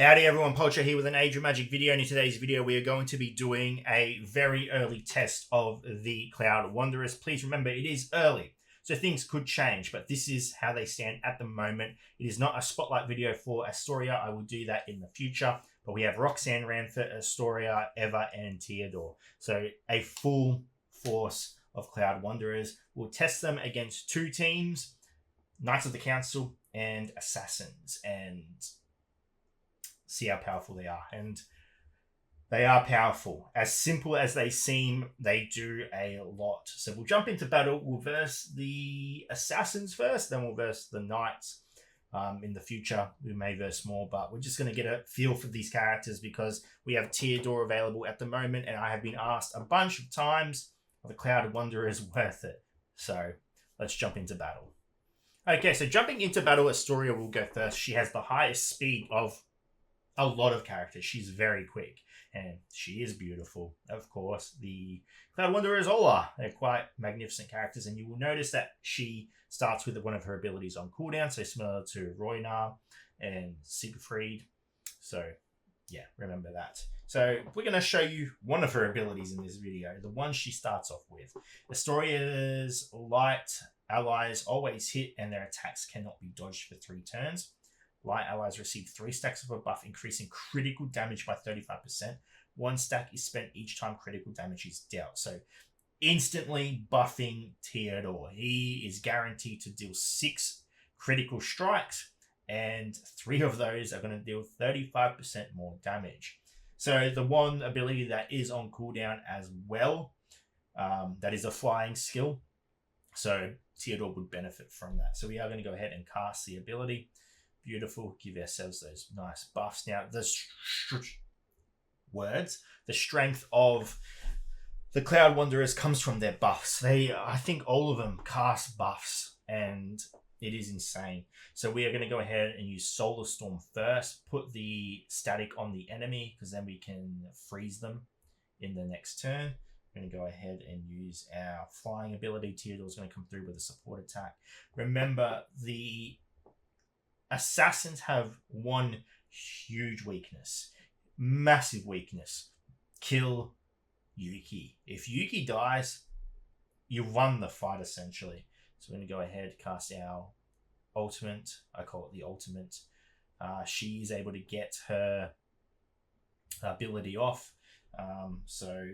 Howdy everyone, Poacher here with an Age of Magic video, and in today's video we are going to be doing a very early test of the Cloud Wanderers. Please remember it is early, so things could change, but this is how they stand at the moment. It is not a spotlight video for Astoria, I will do that in the future, but we have Roxanne, Ranford, Astoria, Eva, and Theodore. So a full force of Cloud Wanderers. We'll test them against two teams, Knights of the Council and Assassins, and see how powerful they are. And they are powerful. As simple as they seem, they do a lot. So we'll jump into battle. We'll verse the Assassins first, then we'll verse the Knights. In the future, we may verse more, but we're just going to get a feel for these characters because we have Theodore available at the moment, and I have been asked a bunch of times, are the Cloud Wanderers worth it? So let's jump into battle. Okay, so jumping into battle, Astoria will go first. She has the highest speed of a lot of characters. She's very quick and she is beautiful. Of course, the Cloud Wanderers all are. They're quite magnificent characters, and you will notice that she starts with one of her abilities on cooldown, so similar to Roynar and Siegfried. So yeah, remember that. So we're going to show you one of her abilities in this video, the one she starts off with. Astoria's light allies always hit and their attacks cannot be dodged for 3 turns. Light allies receive 3 stacks of a buff, increasing critical damage by 35%. 1 stack is spent each time critical damage is dealt. So instantly buffing Theodore. He is guaranteed to deal 6 critical strikes, and 3 of those are going to deal 35% more damage. So the one ability that is on cooldown as well, that is a flying skill. So Theodore would benefit from that. So we are going to go ahead and cast the ability. Beautiful. Give ourselves those nice buffs. Now, the strength of the Cloud Wanderers comes from their buffs. I think all of them cast buffs, and it is insane. So we are going to go ahead and use Solar Storm first. Put the static on the enemy, because then we can freeze them in the next turn. We're going to go ahead and use our flying ability. Theodore's going to come through with a support attack. Remember, the Assassins have one huge weakness, massive weakness. Kill Yuki. If Yuki dies, you won the fight essentially. So we're going to go ahead, cast our ultimate. I call it the ultimate. She is able to get her ability off. So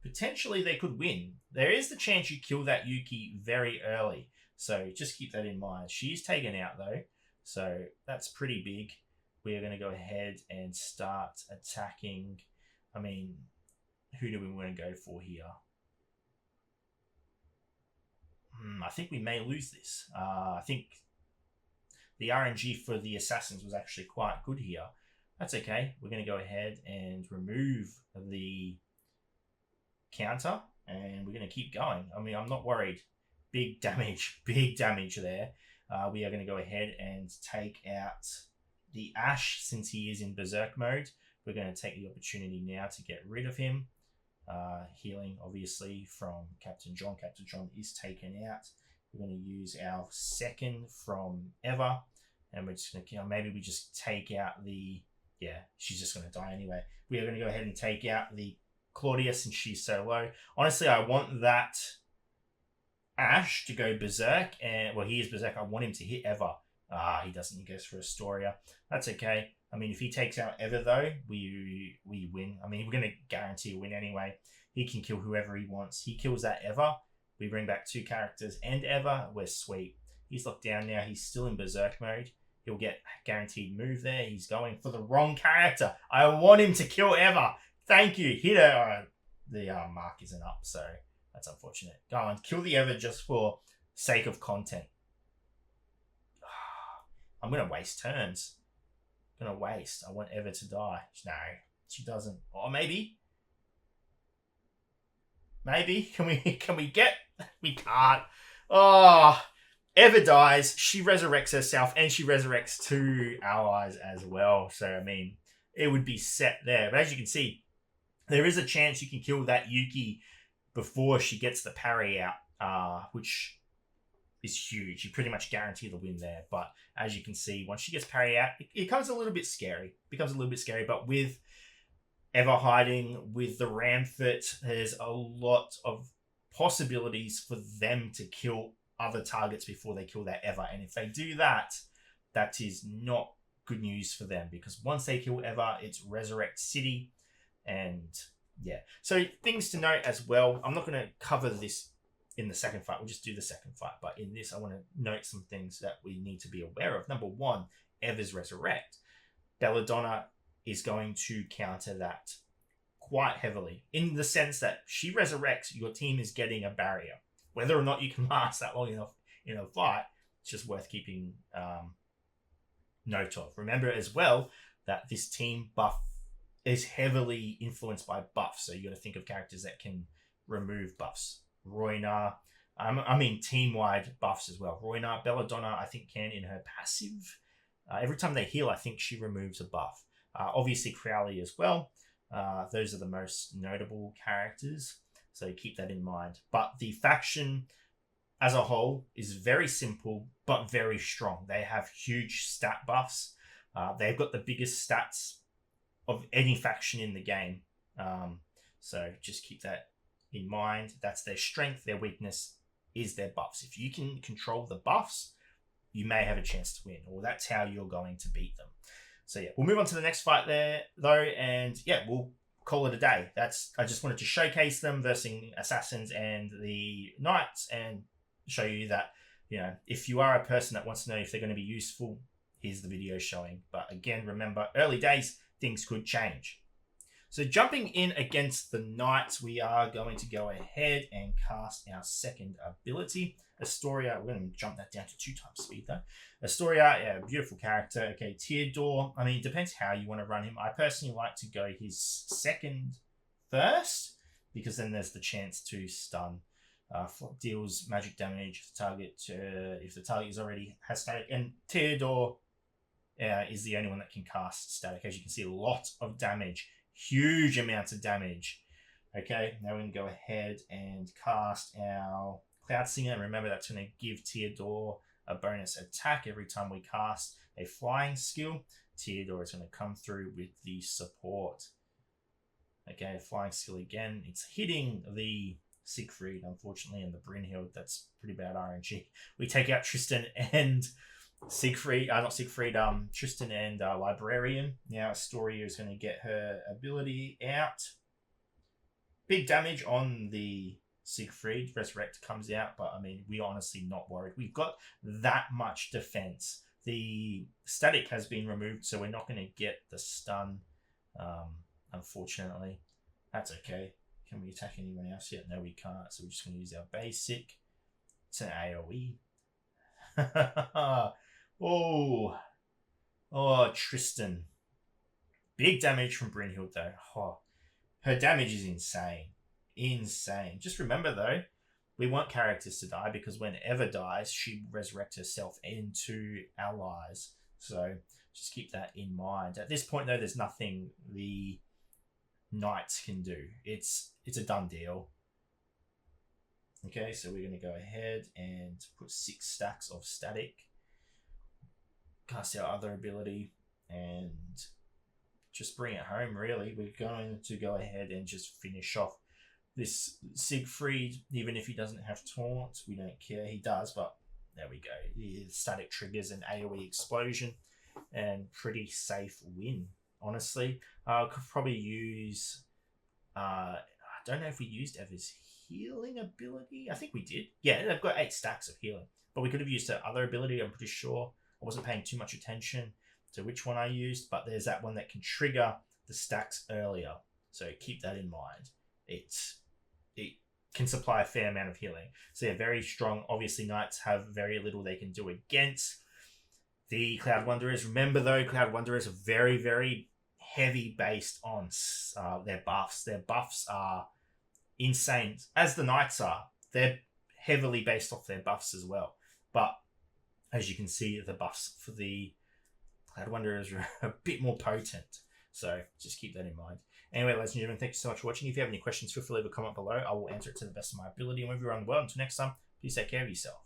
potentially they could win. There is the chance you kill that Yuki very early. So just keep that in mind. She's taken out though. So that's pretty big. We are going to go ahead and start attacking. I mean, who do we want to go for here? I think we may lose this. I think the RNG for the Assassins was actually quite good here. That's okay. We're going to go ahead and remove the counter, and we're going to keep going. I mean, I'm not worried. Big damage there. We are going to go ahead and take out the Ash since he is in Berserk mode. We're going to take the opportunity now to get rid of him. Healing, obviously, from Captain John. Captain John is taken out. We're going to use our second from Eva. And we're just going to, maybe we just take out the... Yeah, she's just going to die anyway. We are going to go ahead and take out the Claudia since she's so low. Honestly, I want that Ash to go Berserk, and well, he is Berserk. I want him to hit Eva. He doesn't. He goes for Astoria. That's okay. I mean, if he takes out Eva though, we win. I mean, we're going to guarantee a win anyway. He can kill whoever he wants. He kills that Eva. We bring back 2 characters and Eva. We're sweet. He's locked down now. He's still in Berserk mode. He'll get guaranteed move there. He's going for the wrong character. I want him to kill Eva. Thank you. Hit her. The mark isn't up, so that's unfortunate. Go on, kill the Eva just for sake of content. I'm going to waste turns. I'm going to waste. I want Eva to die. No, she doesn't. Or maybe. Maybe. Can we get... We can't. Oh, Eva dies. She resurrects herself, and she resurrects 2 allies as well. So, I mean, it would be set there. But as you can see, there is a chance you can kill that Yuki before she gets the parry out, which is huge. You pretty much guarantee the win there. But as you can see, once she gets parried out, it becomes a little bit scary. But with Ever hiding, with the Ramfit, there's a lot of possibilities for them to kill other targets before they kill that Ever. And if they do that, that is not good news for them, because once they kill Ever, it's Resurrect City. And yeah, so things to note as well. I'm not going to cover this in the second fight. We'll just do the second fight. But in this, I want to note some things that we need to be aware of. Number one, Ever's Resurrect. Belladonna is going to counter that quite heavily, in the sense that she resurrects, your team is getting a barrier. Whether or not you can last that long enough in a fight, it's just worth keeping note of. Remember as well that this team buff is heavily influenced by buffs, so you got to think of characters that can remove buffs. Royna, team-wide buffs as well. Royna, Belladonna, I think can in her passive. Every time they heal, I think she removes a buff. Obviously Crowley as well. Those are the most notable characters, so keep that in mind. But the faction as a whole is very simple but very strong. They have huge stat buffs. They've got the biggest stats of any faction in the game. So just keep that in mind. That's their strength. Their weakness is their buffs. If you can control the buffs, you may have a chance to win, or that's how you're going to beat them. So yeah, we'll move on to the next fight there though, and yeah, we'll call it a day. I just wanted to showcase them versus Assassins and the Knights, and show you that, you know, if you are a person that wants to know if they're going to be useful, here's the video showing. But again, remember, early days, things could change. So jumping in against the Knights, we are going to go ahead and cast our second ability. Astoria, we're going to jump that down to 2 times speed though. Astoria, yeah, beautiful character. Okay, Teodor, I mean, it depends how you want to run him. I personally like to go his second first, because then there's the chance to stun. Deals magic damage if the target is already has static. And Teodor is the only one that can cast static. As you can see, a lot of damage. Huge amounts of damage. Okay, now we're going to go ahead and cast our Cloud Singer. Remember, that's going to give Teodor a bonus attack every time we cast a flying skill. Teodor is going to come through with the support. Okay, flying skill again. It's hitting the Siegfried, unfortunately, and the Brynhild. That's pretty bad RNG. We take out Tristan and Tristan and Librarian. Now Astoria is going to get her ability out. Big damage on the Siegfried. Resurrect comes out, but I mean, we're honestly not worried. We've got that much defense. The static has been removed, so we're not going to get the stun, unfortunately. That's okay. Can we attack anyone else yet? No, we can't, so we're just going to use our basic. It's an AoE. Oh, Tristan. Big damage from Brynhild, though. Oh, her damage is insane. Insane. Just remember, though, we want characters to die, because when Eva dies, she resurrects herself into allies. So just keep that in mind. At this point, though, there's nothing the Knights can do. It's a done deal. Okay, so we're going to go ahead and put 6 stacks of static. Cast our other ability and just bring it home, really. We're going to go ahead and just finish off this Siegfried, even if he doesn't have taunt. We don't care. He does, but there we go. The static triggers an AoE explosion, and pretty safe win, honestly. Could probably use... I don't know if we used Ever's healing ability. I think we did. Yeah, they've got 8 stacks of healing, but we could have used her other ability. I'm pretty sure. I wasn't paying too much attention to which one I used, but there's that one that can trigger the stacks earlier. So keep that in mind. It can supply a fair amount of healing. So they're very strong. Obviously, Knights have very little they can do against the Cloud Wanderers. Remember, though, Cloud Wanderers are very, very heavy based on their buffs. Their buffs are insane, as the Knights are. They're heavily based off their buffs as well. But as you can see, the buffs for the Cloud Wanderers are a bit more potent. So just keep that in mind. Anyway, ladies and gentlemen, thank you so much for watching. If you have any questions, feel free to leave a comment below. I will answer it to the best of my ability. And wherever you're around the world, until next time, please take care of yourself.